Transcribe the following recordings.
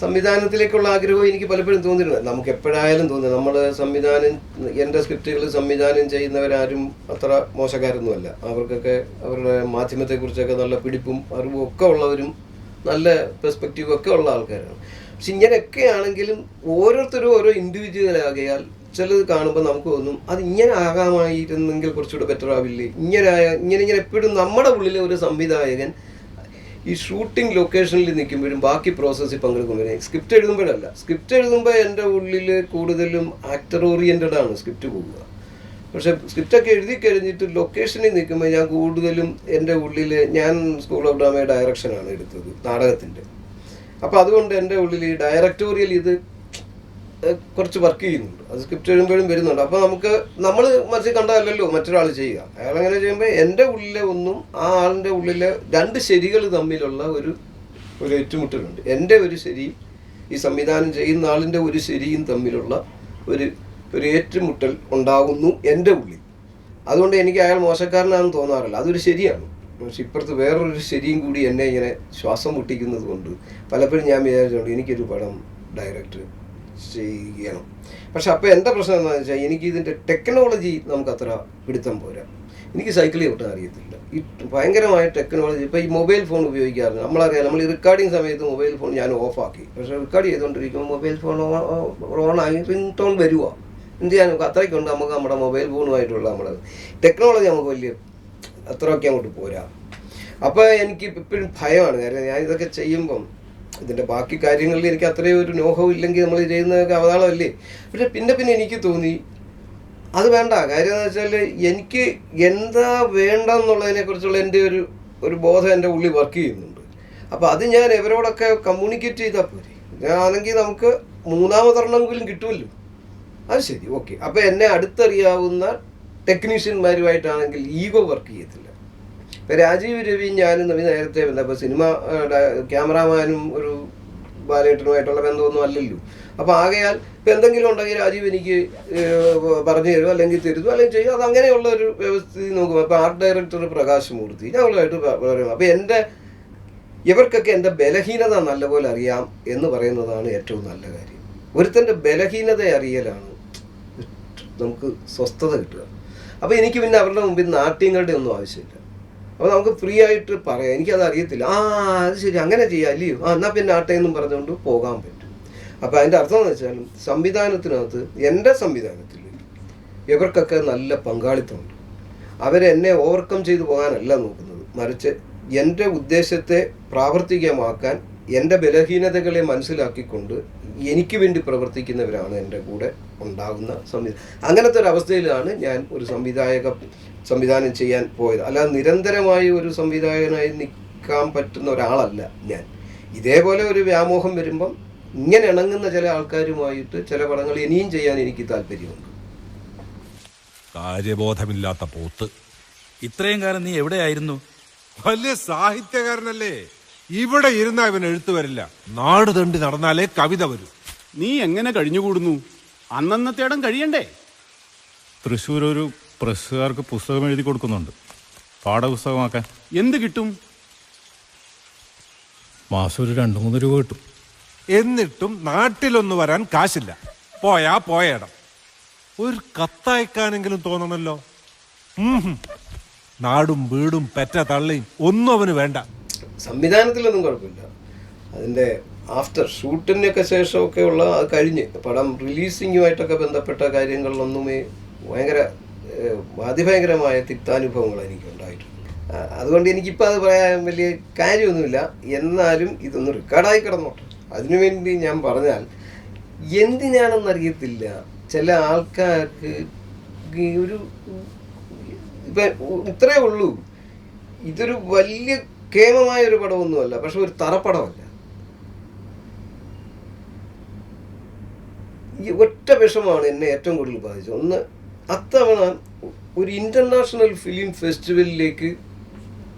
സംവിധാനത്തിലേക്കുള്ള ആഗ്രഹവും എനിക്ക് പലപ്പോഴും തോന്നിയിട്ടുണ്ട്. നമുക്ക് എപ്പോഴായാലും തോന്നുന്നത് നമ്മൾ എൻ്റെ സ്ക്രിപ്റ്റുകൾ സംവിധാനം ചെയ്യുന്നവരാരും അത്ര മോശക്കാരൊന്നുമല്ല. അവർക്കൊക്കെ അവരുടെ മാധ്യമത്തെക്കുറിച്ചൊക്കെ നല്ല പിടിപ്പും അറിവും ഒക്കെ ഉള്ളവരും നല്ല പെർസ്പെക്റ്റീവും ഒക്കെ ഉള്ള ആൾക്കാരാണ്. പക്ഷെ ഇങ്ങനെയൊക്കെ ആണെങ്കിലും ഓരോരുത്തരും ഓരോ ഇൻഡിവിജ്വൽ ആകിയാൽ ചിലത് കാണുമ്പോൾ നമുക്ക് തോന്നും അത് ഇങ്ങനെ ആകാമായിരുന്നെങ്കിൽ കുറച്ചുകൂടെ ബെറ്റർ ആവില്ലേ, ഇങ്ങനെ എപ്പോഴും നമ്മുടെ ഉള്ളിലെ ഒരു സംവിധായകൻ ഈ ഷൂട്ടിംഗ് ലൊക്കേഷനിൽ നിൽക്കുമ്പോഴും ബാക്കി പ്രോസസ്സിൽ പങ്കെടുക്കുമ്പോഴേ സ്ക്രിപ്റ്റ് എഴുതുമ്പോഴല്ല, സ്ക്രിപ്റ്റ് എഴുതുമ്പോൾ എൻ്റെ ഉള്ളിൽ കൂടുതലും ആക്ടർ ഓറിയൻറ്റഡ് ആണ് സ്ക്രിപ്റ്റ് പോവുക. പക്ഷേ സ്ക്രിപ്റ്റൊക്കെ എഴുതി കഴിഞ്ഞിട്ട് ലൊക്കേഷനിൽ നിൽക്കുമ്പോൾ ഞാൻ കൂടുതലും എൻ്റെ ഉള്ളിൽ ഞാൻ സ്കൂൾ ഓഫ് ഡ്രാമ ഡയറക്ഷനാണ് എടുത്തത് നാടകത്തിൻ്റെ. അപ്പോൾ അതുകൊണ്ട് എൻ്റെ ഉള്ളിൽ ഈ ഡയറക്ടോറിയൽ ഇത് കുറച്ച് വർക്ക് ചെയ്യുന്നുണ്ട്. അത് സ്ക്രിപ്റ്റ് എഴുതുമ്പോഴും വരുന്നുണ്ട്. അപ്പോൾ നമ്മൾ മനസ്സിൽ കണ്ടതല്ലല്ലോ മറ്റൊരാൾ ചെയ്യുക. അയാളങ്ങനെ ചെയ്യുമ്പോൾ എൻ്റെ ഉള്ളിലെ ഒന്നും ആ ആളിൻ്റെ ഉള്ളിലെ രണ്ട് ശരികൾ തമ്മിലുള്ള ഒരു ഏറ്റുമുട്ടലുണ്ട്. എൻ്റെ ഒരു ശരിയും ഈ സംവിധാനം ചെയ്യുന്ന ആളിൻ്റെ ഒരു ശരിയും തമ്മിലുള്ള ഒരു ഏറ്റുമുട്ടൽ ഉണ്ടാകുന്നു എൻ്റെ ഉള്ളിൽ. അതുകൊണ്ട് എനിക്ക് അയാൾ മോശക്കാരനാണെന്ന് തോന്നാറില്ല, അതൊരു ശരിയാണ്. പക്ഷെ ഇപ്പുറത്ത് വേറൊരു ശരിയും കൂടി എന്നെ ഇങ്ങനെ ശ്വാസം മുട്ടിക്കുന്നത് കൊണ്ട് പലപ്പോഴും ഞാൻ വിചാരിച്ചുകൊണ്ട് എനിക്കൊരു പടം ഡയറക്റ്റ് ചെയ്യണം. പക്ഷെ അപ്പോൾ എൻ്റെ പ്രശ്നം എന്താണെന്ന് വെച്ചാൽ എനിക്ക് ഇതിൻ്റെ ടെക്നോളജി നമുക്കത്ര പിടുത്തം പോരാ. എനിക്ക് സൈക്കിൾ ചവിട്ടാൻ അറിയത്തില്ല. ഈ ഭയങ്കരമായ ടെക്നോളജി ഇപ്പോൾ ഈ മൊബൈൽ ഫോൺ ഉപയോഗിക്കാറുണ്ട്. നമ്മളറിയാം, നമ്മൾ ഈ റെക്കോർഡിങ് സമയത്ത് മൊബൈൽ ഫോൺ ഞാൻ ഓഫാക്കി. പക്ഷേ റെക്കോർഡ് ചെയ്തുകൊണ്ടിരിക്കുമ്പോൾ മൊബൈൽ ഫോൺ ഓണായി റിംഗ് ടോൺ വരുക. എന്ത് ചെയ്യാൻ അത്രയ്ക്കുണ്ട് നമുക്ക് നമ്മുടെ മൊബൈൽ ഫോണുമായിട്ടുള്ള നമ്മുടെ ടെക്നോളജി നമുക്ക് വലിയ അത്രയൊക്കെ അങ്ങോട്ട് പോരാ. അപ്പോൾ എനിക്ക് ഇപ്പോഴും ഭയമാണ്. കാര്യം ഞാൻ ഇതൊക്കെ ചെയ്യുമ്പം ഇതിൻ്റെ ബാക്കി കാര്യങ്ങളിൽ എനിക്ക് അത്രയും ഒരു നോഹവും ഇല്ലെങ്കിൽ നമ്മൾ ചെയ്യുന്നതൊക്കെ അവതാളമല്ലേ. പക്ഷെ പിന്നെ എനിക്ക് തോന്നി അത് വേണ്ട. കാര്യം എന്ന് വെച്ചാൽ എനിക്ക് എന്താ വേണ്ടെന്നുള്ളതിനെക്കുറിച്ചുള്ള എൻ്റെ ഒരു ബോധം എൻ്റെ ഉള്ളിൽ വർക്ക് ചെയ്യുന്നുണ്ട്. അപ്പോൾ അത് ഞാൻ ഇവരോടൊക്കെ കമ്മ്യൂണിക്കേറ്റ് ചെയ്താൽ പോരെ. ഞാനാണെങ്കിൽ നമുക്ക് മൂന്നാമതൊരെണ്ണമെങ്കിലും കിട്ടുമല്ലോ. അത് ശരി, ഓക്കെ. അപ്പോൾ എന്നെ അടുത്തറിയാവുന്ന ടെക്നീഷ്യന്മാരുമായിട്ടാണെങ്കിൽ ഈഗോ വർക്ക് ചെയ്യത്തില്ല. ഇപ്പോൾ രാജീവ് രവിയും ഞാനും തമ്മിൽ നേരത്തെ ബന്ധം സിനിമ ക്യാമറാമാനും ഒരു ബാലേട്ടനുമായിട്ടുള്ള ബന്ധമൊന്നും അല്ലല്ലോ. അപ്പോൾ ആകയാൽ ഇപ്പം എന്തെങ്കിലും ഉണ്ടെങ്കിൽ രാജീവ് എനിക്ക് പറഞ്ഞു തരും, അല്ലെങ്കിൽ തരുന്നു, അല്ലെങ്കിൽ ചെയ്യും. അത് അങ്ങനെയുള്ള ഒരു വ്യവസ്ഥിതി നോക്കും. അപ്പോൾ ആർട്ട് ഡയറക്ടർ പ്രകാശ് മൂർത്തി ഞങ്ങളുമായിട്ട് പറയും. അപ്പോൾ ഇവർക്കൊക്കെ എൻ്റെ ബലഹീനത നല്ലപോലെ അറിയാം എന്ന് പറയുന്നതാണ് ഏറ്റവും നല്ല കാര്യം. ഒരുത്തൻ്റെ ബലഹീനത അറിയലാണ് നമുക്ക് സ്വസ്ഥത കിട്ടുക. അപ്പോൾ എനിക്ക് പിന്നെ അവരുടെ മുമ്പിൽ നാട്യങ്ങളുടെ ഒന്നും ആവശ്യമില്ല. അപ്പോൾ നമുക്ക് ഫ്രീ ആയിട്ട് പറയാം, എനിക്കത് അറിയത്തില്ല, അത് ശരി അങ്ങനെ ചെയ്യാം അല്ലയോ, എന്നാൽ പിന്നെ ആട്ടയെന്നും പറഞ്ഞുകൊണ്ട് പോകാൻ പറ്റും. അപ്പോൾ അതിൻ്റെ അർത്ഥം എന്ന് വെച്ചാൽ സംവിധാനത്തിനകത്ത് എൻ്റെ സംവിധാനത്തിൽ ഇവർക്കൊക്കെ നല്ല പങ്കാളിത്തമുണ്ട്. അവരെന്നെ ഓവർകം ചെയ്തു പോകാനല്ല നോക്കുന്നത്, മറിച്ച് എൻ്റെ ഉദ്ദേശത്തെ പ്രാവർത്തികമാക്കാൻ എൻ്റെ ബലഹീനതകളെ മനസ്സിലാക്കിക്കൊണ്ട് എനിക്ക് വേണ്ടി പ്രവർത്തിക്കുന്നവരാണ് എൻ്റെ കൂടെ ഉണ്ടാകുന്ന അങ്ങനത്തെ ഒരു അവസ്ഥയിലാണ് ഞാൻ ഒരു സംവിധാനം ചെയ്യാൻ പോയത്. അല്ലാതെ നിരന്തരമായി ഒരു സംവിധായകനായി നിൽക്കാൻ പറ്റുന്ന ഒരാളല്ല ഞാൻ. ഇതേപോലെ ഒരു വ്യാമോഹം വരുമ്പം ഇങ്ങനെ ഇണങ്ങുന്ന ചില ആൾക്കാരുമായിട്ട് ചില പടങ്ങൾ ഇനിയും ചെയ്യാൻ എനിക്ക് താല്പര്യമുണ്ട്. കാര്യബോധമില്ലാത്ത പോത്ത്. ഇത്രയും കാലം നീ എവിടെയായിരുന്നു? വലിയ സാഹിത്യകാരനല്ലേ, ഇവിടെ ഇരുന്ന ഇവൻ എഴുത്തു വരില്ല. നാട് തണ്ടി നടന്നാലേ കവിത വരൂ. നീ എങ്ങനെ കഴിഞ്ഞുകൂടുന്നു? അന്നന്നത്തേടം കഴിയണ്ടേ? തൃശ്ശൂർ ഒരു പ്രസ്സുകാർക്ക് പുസ്തകം എഴുതി കൊടുക്കുന്നുണ്ട്, പാഠപുസ്തകമാക്കാൻ. എന്ത് കിട്ടും? മാസം ഒരു 2-3 രൂപ കിട്ടും. എന്നിട്ടും നാട്ടിലൊന്നു വരാൻ കാശില്ല. പോയടം ഒരു കത്തയക്കാനെങ്കിലും തോന്നണല്ലോ. നാടും വീടും പെറ്റ തള്ളിയും ഒന്നും അവന് വേണ്ട. സംവിധാനത്തിലൊന്നും കുഴപ്പമില്ല. അതിൻ്റെ ആഫ്റ്റർ ഷൂട്ടിനൊക്കെ ശേഷമൊക്കെ ഉള്ള അത് കഴിഞ്ഞ് പടം റിലീസിങ്ങുമായിട്ടൊക്കെ ബന്ധപ്പെട്ട കാര്യങ്ങളിലൊന്നുമേ അതിഭയങ്കരമായ തിക്താനുഭവങ്ങൾ എനിക്ക് ഉണ്ടായിട്ടുണ്ട്. അതുകൊണ്ട് എനിക്കിപ്പോൾ അത് പറയാൻ വലിയ കാര്യമൊന്നുമില്ല. എന്നാലും ഇതൊന്ന് റെക്കോർഡായി കിടന്നോട്ടെ. അതിനുവേണ്ടി ഞാൻ പറഞ്ഞാൽ എന്തിനാണെന്നറിയത്തില്ല, ചില ആൾക്കാർക്ക് ഇപ്പം ഇത്രയേ ഉള്ളൂ. ഇതൊരു വലിയ കേമമായൊരു പടമൊന്നുമല്ല, പക്ഷെ ഒരു തറപ്പടമല്ല. ഈ ഒറ്റ വിഷമാണ് എന്നെ ഏറ്റവും കൂടുതൽ ബാധിച്ചത്. ഒന്ന്, അത്തവണ ഒരു ഇൻ്റർനാഷണൽ ഫിലിം ഫെസ്റ്റിവലിലേക്ക്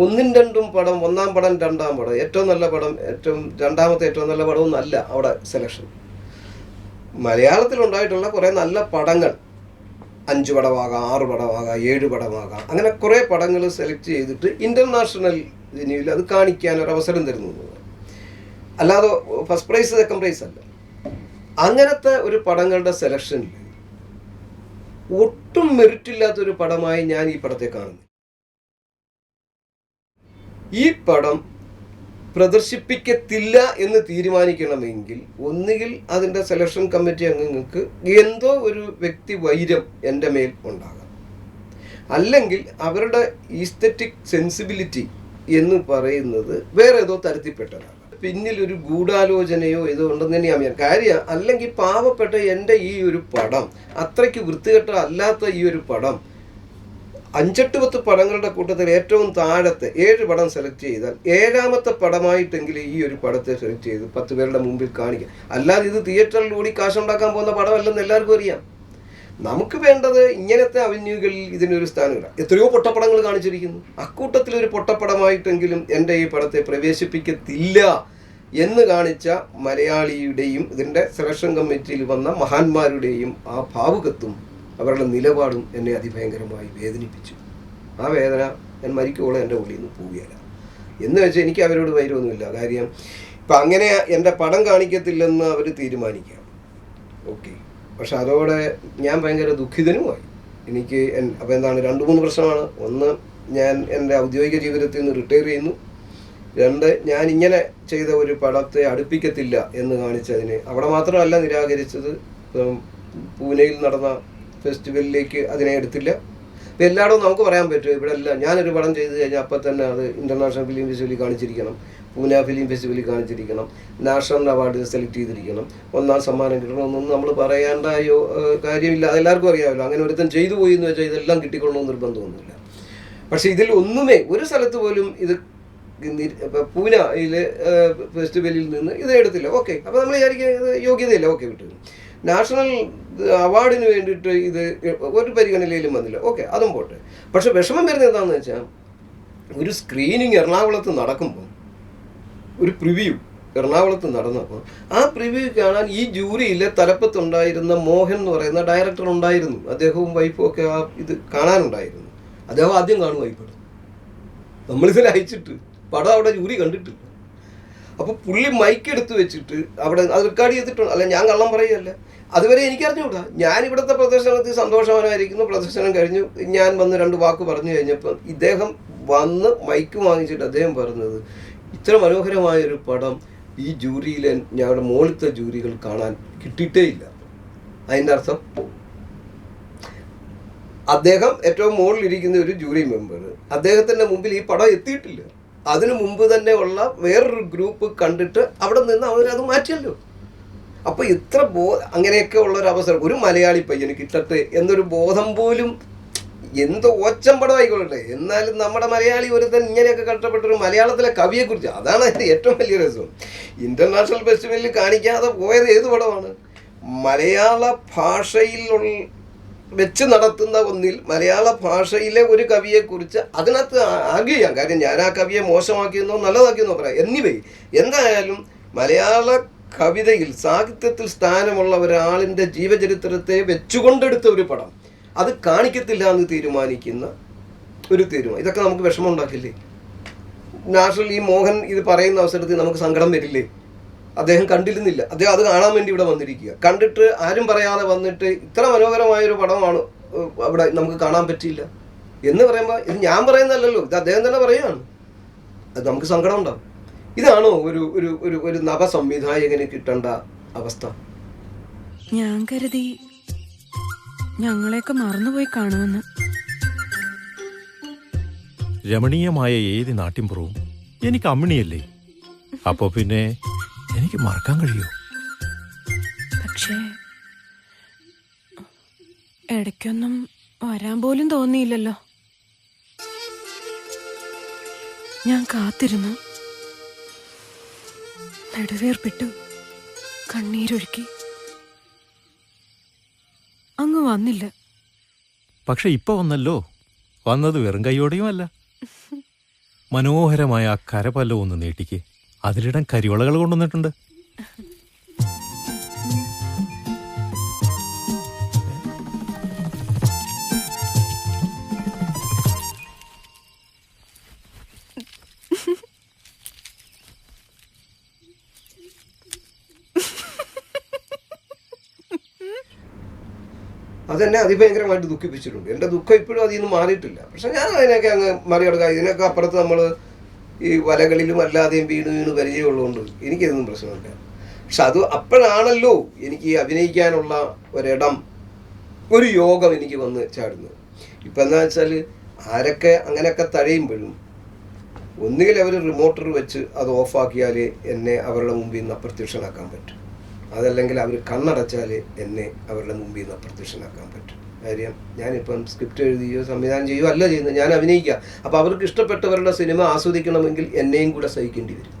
1-2 പടം, 1-ാം പടം 2-ാം പടം, ഏറ്റവും നല്ല പടം, രണ്ടാമത്തെ ഏറ്റവും നല്ല പടമൊന്നും അല്ല അവിടെ സെലക്ഷൻ. മലയാളത്തിലുണ്ടായിട്ടുള്ള കുറേ നല്ല പടങ്ങൾ 5 പടമാകാം, 6 പടമാകാം, 7 പടമാകാം, അങ്ങനെ കുറേ പടങ്ങൾ സെലക്ട് ചെയ്തിട്ട് ഇൻ്റർനാഷണൽ ഇതിനിൽ അത് കാണിക്കാൻ ഒരു അവസരം തരുന്നു. അല്ലാതെ ഫസ്റ്റ് പ്രൈസ് സെക്കൻഡ് പ്രൈസ് അല്ല. അങ്ങനത്തെ ഒരു പടങ്ങളുടെ സെലക്ഷനിൽ ഒട്ടും മെറിറ്റ് ഇല്ലാത്തൊരു പടമായി ഞാൻ ഈ പടത്തെ കാണുന്നു. ഈ പടം പ്രദർശിപ്പിക്കത്തില്ല എന്ന് തീരുമാനിക്കണമെങ്കിൽ ഒന്നുകിൽ അതിൻ്റെ സെലക്ഷൻ കമ്മിറ്റി അംഗങ്ങൾക്ക് എന്തോ ഒരു വ്യക്തി വൈരം എൻ്റെ മേൽ ഉണ്ടാകാം, അല്ലെങ്കിൽ അവരുടെ ഈസ്തറ്റിക് സെൻസിബിലിറ്റി എന്ന് പറയുന്നത് വേറെ ഏതോ തരത്തിൽപ്പെട്ടതാണ്. പിന്നിൽ ഒരു ഗൂഢാലോചനയോ ഏതോ ഉണ്ടെന്ന് തന്നെയാണ് ഞാൻ കാര്യം. അല്ലെങ്കിൽ പാവപ്പെട്ട എൻ്റെ ഈ ഒരു പടം, അത്രയ്ക്ക് വൃത്തികെട്ട അല്ലാത്ത ഈ ഒരു പടം 5-10 പടങ്ങളുടെ കൂട്ടത്തിൽ ഏറ്റവും താഴത്തെ 7 പടം സെലക്ട് ചെയ്താൽ 7ാമത്തെ പടമായിട്ടെങ്കിലും ഈ ഒരു പടത്തെ സെലക്ട് ചെയ്ത് 10 പേരുടെ മുമ്പിൽ കാണിക്കുക. അല്ലാതെ ഇത് തിയേറ്ററിലൂടെ കാശുണ്ടാക്കാൻ പോകുന്ന പടമല്ലെന്ന് എല്ലാവർക്കും അറിയാം. നമുക്ക് വേണ്ടത് ഇങ്ങനത്തെ അവന്യൂകളിൽ ഇതിനൊരു സ്ഥാനമില്ല. എത്രയോ പൊട്ടപ്പടങ്ങൾ കാണിച്ചിരിക്കുന്നു. അക്കൂട്ടത്തിൽ ഒരു പൊട്ടപ്പടമായിട്ടെങ്കിലും എൻ്റെ ഈ പടത്തെ പ്രവേശിപ്പിക്കത്തില്ല എന്ന് കാണിച്ച മലയാളിയുടെയും ഇതിൻ്റെ സെലക്ഷൻ കമ്മിറ്റിയിൽ വന്ന മഹാന്മാരുടെയും ആ ഭാവുകത്വം, അവരുടെ നിലപാടും എന്നെ അതിഭയങ്കരമായി വേദനിപ്പിച്ചു. ആ വേദന ഞാൻ മരിക്കോളം എൻ്റെ ഉള്ളിൽ നിന്ന് പോവുകയല്ല. എന്ന് വെച്ചാൽ എനിക്ക് അവരോട് വൈരമൊന്നുമില്ല. കാര്യം ഇപ്പം അങ്ങനെ എൻ്റെ പടം കാണിക്കത്തില്ലെന്ന് അവർ തീരുമാനിക്കാം, ഓക്കെ. പക്ഷെ അതോടെ ഞാൻ ഭയങ്കര ദുഃഖിതനുമായി. എനിക്ക് അപ്പോൾ എന്താണ് 2-3 പ്രശ്നമാണ്. ഒന്ന്, ഞാൻ എൻ്റെ ഔദ്യോഗിക ജീവിതത്തിൽ നിന്ന് റിട്ടയർ ചെയ്യുന്നു. 2, ഞാൻ ഇങ്ങനെ ചെയ്ത ഒരു പടത്തെ അടുപ്പിക്കത്തില്ല എന്ന് കാണിച്ചതിന് അവിടെ മാത്രമല്ല നിരാകരിച്ചത്, പൂനെയിൽ നടന്ന ഫെസ്റ്റിവലിലേക്ക് അതിനെ എടുത്തില്ല. അപ്പോൾ എല്ലായിടവും നമുക്ക് പറയാൻ പറ്റും ഇവിടെ എല്ലാം ഞാനൊരു പടം ചെയ്ത് കഴിഞ്ഞാൽ അപ്പം തന്നെ അത് ഇൻ്റർനാഷണൽ ഫിലിം ഫെസ്റ്റിവലിൽ കാണിച്ചിരിക്കണം, പൂനെ ഫിലിം ഫെസ്റ്റിവലിൽ കാണിച്ചിരിക്കണം, നാഷണൽ അവാർഡിന് സെലക്ട് ചെയ്തിരിക്കണം, 1ാം സമ്മാനം കിട്ടണമെന്നൊന്നും നമ്മൾ പറയേണ്ടായോ കാര്യമില്ല. അതെല്ലാവർക്കും അറിയാമല്ലോ. അങ്ങനെ ഒരുത്തൻ ചെയ്തു പോയി എന്ന് വെച്ചാൽ ഇതെല്ലാം കിട്ടിക്കൊള്ളണമെന്ന് നിർബന്ധമൊന്നുമില്ല. പക്ഷേ ഇതിൽ ഒന്നുമേ ഒരു സ്ഥലത്ത് പോലും ഇത് പൂനെയിൽ ഫെസ്റ്റിവലിൽ നിന്ന് ഇത് എടുത്തില്ല, ഓക്കെ. അപ്പോൾ നമ്മൾ വിചാരിക്കുന്നത് യോഗ്യതയില്ല, ഓക്കെ, വിട്ടു. നാഷണൽ അവാർഡിന് വേണ്ടിയിട്ട് ഇത് ഒരു പരിഗണനയിലും വന്നില്ല, ഓക്കെ, അതും പോട്ടെ. പക്ഷെ വിഷമം വരുന്നത് എന്താണെന്ന് വെച്ചാൽ ഒരു സ്ക്രീനിങ് എറണാകുളത്ത് നടക്കുമ്പോൾ, ഒരു പ്രിവ്യൂ എറണാകുളത്ത് നടന്നപ്പോൾ ആ പ്രിവ്യൂ കാണാൻ ഈ ജൂറിയിലെ തലപ്പത്തുണ്ടായിരുന്ന മോഹൻ എന്ന് പറയുന്ന ഡയറക്ടർ ഉണ്ടായിരുന്നു. അദ്ദേഹവും വൈഫും ഒക്കെ ആ ഇത് കാണാനുണ്ടായിരുന്നു. അദ്ദേഹം ആദ്യം കാണും വൈഫും. നമ്മളിതിൽ അയച്ചിട്ട് പടം അവിടെ ജൂറി കണ്ടിട്ടില്ല. അപ്പോൾ പുള്ളി മൈക്ക് എടുത്ത് വെച്ചിട്ട് അവിടെ അത് റെക്കോർഡ് ചെയ്തിട്ടുണ്ട്. അല്ല, ഞാൻ കള്ളം പറയുകയല്ല. അതുവരെ എനിക്കറിഞ്ഞുകൂടാ. ഞാനിവിടുത്തെ പ്രദർശനത്തിൽ സന്തോഷവാനായിരിക്കുന്നു. പ്രദർശനം കഴിഞ്ഞു, ഞാൻ വന്ന് 2 വാക്ക് പറഞ്ഞു കഴിഞ്ഞപ്പോൾ ഇദ്ദേഹം വന്ന് മൈക്ക് വാങ്ങിച്ചിട്ട് അദ്ദേഹം പറഞ്ഞത്, ഇത്ര മനോഹരമായൊരു പടം ഈ ജൂറിയിലെ ഞങ്ങളുടെ മുകളിലത്തെ ജൂറികൾ കാണാൻ കിട്ടിയിട്ടേ ഇല്ല. അതിൻ്റെ അർത്ഥം അദ്ദേഹം ഏറ്റവും മുകളിലിരിക്കുന്ന ഒരു ജൂറി മെമ്പർ, അദ്ദേഹത്തിൻ്റെ മുമ്പിൽ ഈ പടം എത്തിയിട്ടില്ല. അതിനു മുമ്പ് തന്നെ ഉള്ള വേറൊരു ഗ്രൂപ്പ് കണ്ടിട്ട് അവിടെ നിന്ന് അവരത് മാറ്റിയല്ലോ. അപ്പോൾ ഇത്ര അങ്ങനെയൊക്കെ ഉള്ളൊരവസരം ഒരു മലയാളി പയ്യന് കിട്ടട്ടെ എന്നൊരു ബോധം പോലും, എന്തോ ഓച്ചം പടം ആയിക്കൊള്ളട്ടെ, എന്നാലും നമ്മുടെ മലയാളി ഒരുത്തൻ ഇങ്ങനെയൊക്കെ കഷ്ടപ്പെട്ടൊരു മലയാളത്തിലെ കവിയെക്കുറിച്ച്, അതാണ് അതിൻ്റെ ഏറ്റവും വലിയ രസം. ഇൻ്റർനാഷണൽ ഫെസ്റ്റിവലിൽ കാണിക്കാതെ പോയത് ഏത് പടമാണ്? മലയാള ഭാഷയിൽ വെച്ച് നടത്തുന്ന ഒന്നിൽ മലയാള ഭാഷയിലെ ഒരു കവിയെക്കുറിച്ച് അതിനകത്ത് ആർഗ്യൂ ചെയ്യാം. കാര്യം ഞാൻ ആ കവിയെ മോശമാക്കിയെന്നോ നല്ലതാക്കിയെന്നോ പറയാം. എന്തായാലും മലയാള കവിതയിൽ സാഹിത്യത്തിൽ സ്ഥാനമുള്ള ഒരാളിൻ്റെ ജീവചരിത്രത്തെ വെച്ചുകൊണ്ടെടുത്ത ഒരു പടം അത് കാണിക്കത്തില്ല എന്ന് തീരുമാനിക്കുന്ന ഒരു തീരുമാനം, ഇതൊക്കെ നമുക്ക് വിഷമം ഉണ്ടാക്കില്ലേ? നാഷണൽ ഈ മോഹൻ ഇത് പറയുന്ന അവസരത്തിൽ നമുക്ക് സങ്കടം വരില്ലേ? അദ്ദേഹം കണ്ടിരുന്നില്ല, അദ്ദേഹം അത് കാണാൻ വേണ്ടി ഇവിടെ വന്നിരിക്കുക. കണ്ടിട്ട് ആരും പറയാതെ വന്നിട്ട് ഇത്ര മനോഹരമായൊരു പടമാണ് അവിടെ നമുക്ക് കാണാൻ പറ്റിയില്ല എന്ന് പറയുമ്പോൾ, ഇത് ഞാൻ പറയുന്നതല്ലല്ലോ, ഇത് അദ്ദേഹം തന്നെ പറയുകയാണ്. അത് നമുക്ക് സങ്കടം ഉണ്ടാവും. ഇതാണോ ഒരു ഒരു ഒരു ഒരു നവസംവിധായകന് കിട്ടേണ്ട അവസ്ഥ? ഞാൻ കരുതി ഞങ്ങളെയൊക്കെ മറന്നുപോയി കാണുമെന്ന്. രമണീയമായ ഏത് നാട്ടിൻപുറവും എനിക്ക് അമ്മിണിയല്ലേ. അപ്പോൾ പിന്നെ എനിക്ക് മറക്കാൻ കഴിയോ? പക്ഷേ ഇടയ്ക്കൊന്നും വരാൻ പോലും തോന്നിയില്ലല്ലോ. ഞാൻ കാത്തിരുന്നു, നെടുവേർപ്പിട്ടു, കണ്ണീരൊഴുക്കി. അങ്ങ് വന്നില്ല. പക്ഷെ ഇപ്പൊ വന്നല്ലോ. വന്നത് വെറും കൈയോടെയും അല്ല. മനോഹരമായ ആ കരപല്ലം ഒന്ന് നീട്ടിക്ക്. അതിലിടം കരിവളകൾ കൊണ്ടുവന്നിട്ടുണ്ട്. അതെന്നെ അതിഭയങ്കരമായിട്ട് ദുഃഖിപ്പിച്ചിട്ടുണ്ട്. എൻ്റെ ദുഃഖം ഇപ്പോഴും അതിൽ നിന്ന് മാറിയിട്ടില്ല. പക്ഷെ ഞാൻ അതിനൊക്കെ അങ്ങ് മറികടക്കുക. ഇതിനൊക്കെ അപ്പുറത്ത് നമ്മൾ ഈ വലകളിലും അല്ലാതെയും വീണ് പരിചയമുള്ളതുകൊണ്ട് എനിക്കിതൊന്നും പ്രശ്നമില്ല. പക്ഷെ അത് അപ്പോഴാണല്ലോ എനിക്ക് ഈ അഭിനയിക്കാനുള്ള ഒരിടം, ഒരു യോഗം എനിക്ക് വന്ന് ചാടുന്നത്. ഇപ്പം എന്താ വെച്ചാൽ ആരൊക്കെ അങ്ങനെയൊക്കെ തഴയുമ്പോഴും ഒന്നുകിൽ അവർ റിമോട്ടർ വെച്ച് അത് ഓഫാക്കിയാലേ എന്നെ അവരുടെ മുമ്പിൽ നിന്ന് അപ്രത്യക്ഷനാക്കാൻ പറ്റും, അതല്ലെങ്കിൽ അവർ കണ്ണടച്ചാൽ എന്നെ അവരുടെ മുമ്പിൽ നിന്ന് അപ്രത്യക്ഷനാക്കാൻ പറ്റും. കാര്യം ഞാനിപ്പം സ്ക്രിപ്റ്റ് എഴുതിയോ സംവിധാനം ചെയ്യുകയോ അല്ല ചെയ്യുന്നത്, ഞാൻ അഭിനയിക്കുക. അപ്പോൾ അവർക്ക് ഇഷ്ടപ്പെട്ടവരുടെ സിനിമ ആസ്വദിക്കണമെങ്കിൽ എന്നെയും കൂടെ സഹിക്കേണ്ടി വരും.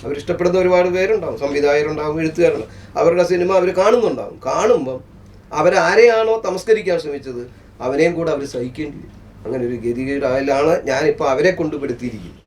അവരിഷ്ടപ്പെടുന്ന ഒരുപാട് പേരുണ്ടാവും, സംവിധായകരുണ്ടാവും, എഴുത്തുകാരുണ്ടാവും. അവരുടെ സിനിമ അവർ കാണുന്നുണ്ടാവും. കാണുമ്പം അവരാരെയാണോ തമസ്കരിക്കാൻ ശ്രമിച്ചത് അവനെയും കൂടെ അവർ സഹിക്കേണ്ടി വരും. അങ്ങനെ ഒരു ഗതികേടായാലാണ് ഞാനിപ്പോൾ അവരെ കൊണ്ടുപെടുത്തിയിരിക്കുന്നത്.